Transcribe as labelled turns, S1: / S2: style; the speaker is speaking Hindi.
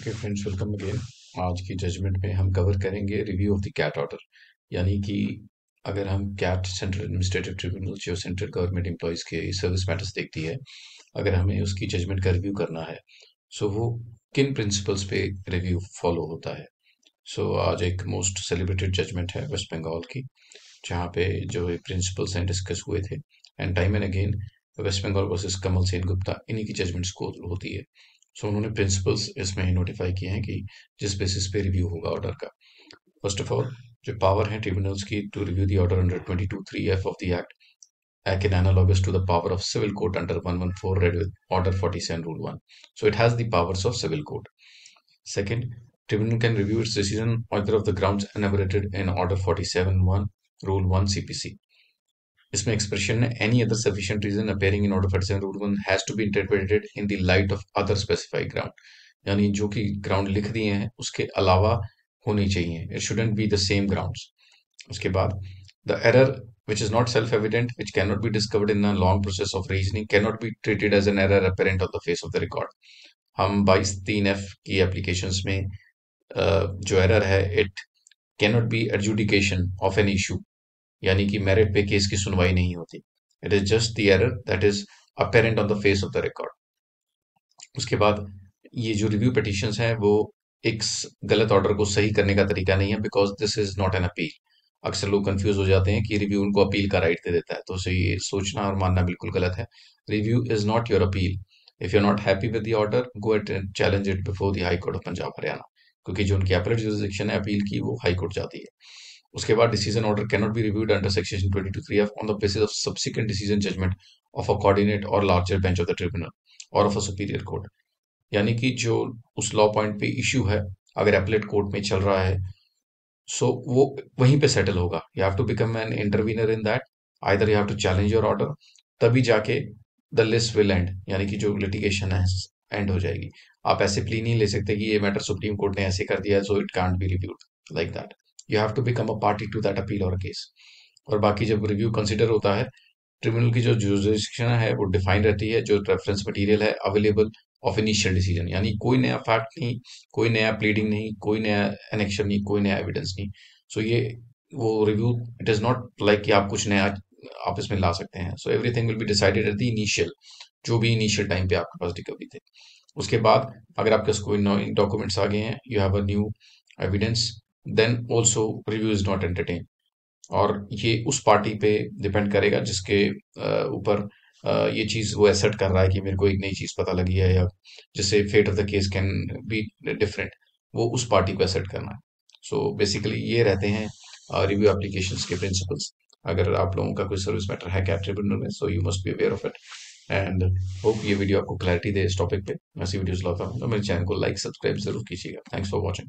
S1: Okay friends, welcome again. आज की जजमेंट में हम कवर करेंगे review of the CAT order. यानी कि अगर हम कैट सेंट्रल एडमिनिस्ट्रेटिव ट्रिब्यूनल जो सेंट्रल गवर्नमेंट एम्प्लॉयज़ के सर्विस मैटर्स देखती है, अगर हमें उसकी जजमेंट का रिव्यू करना है सो वो किन प्रिंसिपल्स पे रिव्यू फॉलो होता है। सो आज एक मोस्ट सेलिब्रेटेड जजमेंट है वेस्ट बंगाल की, जहाँ पे जो प्रिंसिपल्स हैं डिस्कस हुए थे। And time and again West Bengal versus Kamal Sen Gupta, इन्हीं की जजमेंट्स को होती है। सो उन्होंने प्रिंसिपल्स इसमें नोटिफाई किए हैं कि जिस बेसिस पे रिव्यू होगा ऑर्डर का। फर्स्ट ऑफ ऑल, जो पावर है ट्रिब्यूनल्स की to review the order under 22(3)(f) of the act in analogous to the power of civil court under 114 read with order 47 rule 1. So it has the powers of civil court. Second, tribunal can review its decision either of the grounds enumerated in order 47(1) rule 1 CPC. इसमें एक्सप्रेशन है any other sufficient reason appearing in order 47 rule 1 has to be interpreted in the light of other specified ground. यानी जो कि ग्राउंड लिख दिए हैं उसके अलावा होनी चाहिए, it shouldn't be the same grounds. उसके बाद the error which is not self-evident, which cannot be discovered in a long process of reasoning, cannot be treated as an error apparent on the face of the record. हम 22(3)(f) की एप्लीकेशंस में जो एरर है, it cannot be adjudication of an issue, यानी कि मेरिट पे केस की सुनवाई नहीं होती। It is just the error that is apparent on the face of the record. उसके बाद ये जो रिव्यू पिटिशंस हैं वो एक गलत ऑर्डर को सही करने का तरीका नहीं है, because this is not an appeal. अक्सर लोग कंफ्यूज हो जाते हैं कि रिव्यू उनको अपील का राइट दे देता है, तो उसे ये सोचना और मानना बिल्कुल गलत है। Review is not your appeal. If you are not happy with the order, go and challenge it before the high court of Punjab Haryana, क्योंकि जो उनकी अपीलेट जुरिसडिक्शन है अपील की, वो हाई कोर्ट जाती है। उसके बाद decision order cannot be reviewed under section 22(3)(f) on the basis of subsequent decision judgement of a coordinate और larger bench of the tribunal और ऑफ अ सुपीरियर कोर्ट। यानी कि जो उस लॉ पॉइंट पे इश्यू है, अगर एपलेट कोर्ट में चल रहा है, सो वो वहीं पे सेटल होगा। You have to become an intervener in that, either you have to challenge your order, तभी जाके द लिस्ट विल एंड, यानी कि जो लिटिगेशन है एंड हो जाएगी। आप ऐसे प्ली नहीं ले सकते कि ये मैटर सुप्रीम कोर्ट ने ऐसे कर दिया so it can't be reviewed like that. You have to become a party to that appeal और केस। और बाकी जब रिव्यू कंसिडर होता है, ट्रिब्यूनल की जो जुरिसडिक्शन है वो डिफाइन रहती है, जो रेफरेंस मटेरियल है अवेलेबल ऑफ इनिशियल डिसीजन, यानी कोई नया फैक्ट नहीं, कोई नया प्लीडिंग नहीं, कोई नया एनेक्शन नहीं, कोई नया एविडेंस नहीं। सो ये वो review, it is not like कि आप कुछ नया आप इसमें ला सकते हैं। So everything will be decided at the initial, जो भी इनिशियल टाइम पे आपके पास रिकवरी थे। उसके बाद अगर आपके पास कोई डॉक्यूमेंट्स आ गए हैं, you have a new evidence, then also review is not entertain. और ये उस पार्टी पे डिपेंड करेगा जिसके ऊपर ये चीज वो एसेट कर रहा है कि मेरे को एक नई चीज पता लगी है, या जिससे fate of the case can be different, वो उस पार्टी को एसेट करना है। सो बेसिकली ये रहते हैं रिव्यू एप्लीकेशंस के प्रिंसिपल्स। अगर आप लोगों का कोई सर्विस मैटर है कैट ट्रिब्यूनल में, so you must be aware of it. And hope ये वीडियो आपको क्लैरिटी दे इस टॉपिक पे। मैं ऐसी वीडियोस लाता हूँ, तो मेरे चैनल को लाइक सब्सक्राइब जरूर कीजिएगा। Thanks for watching.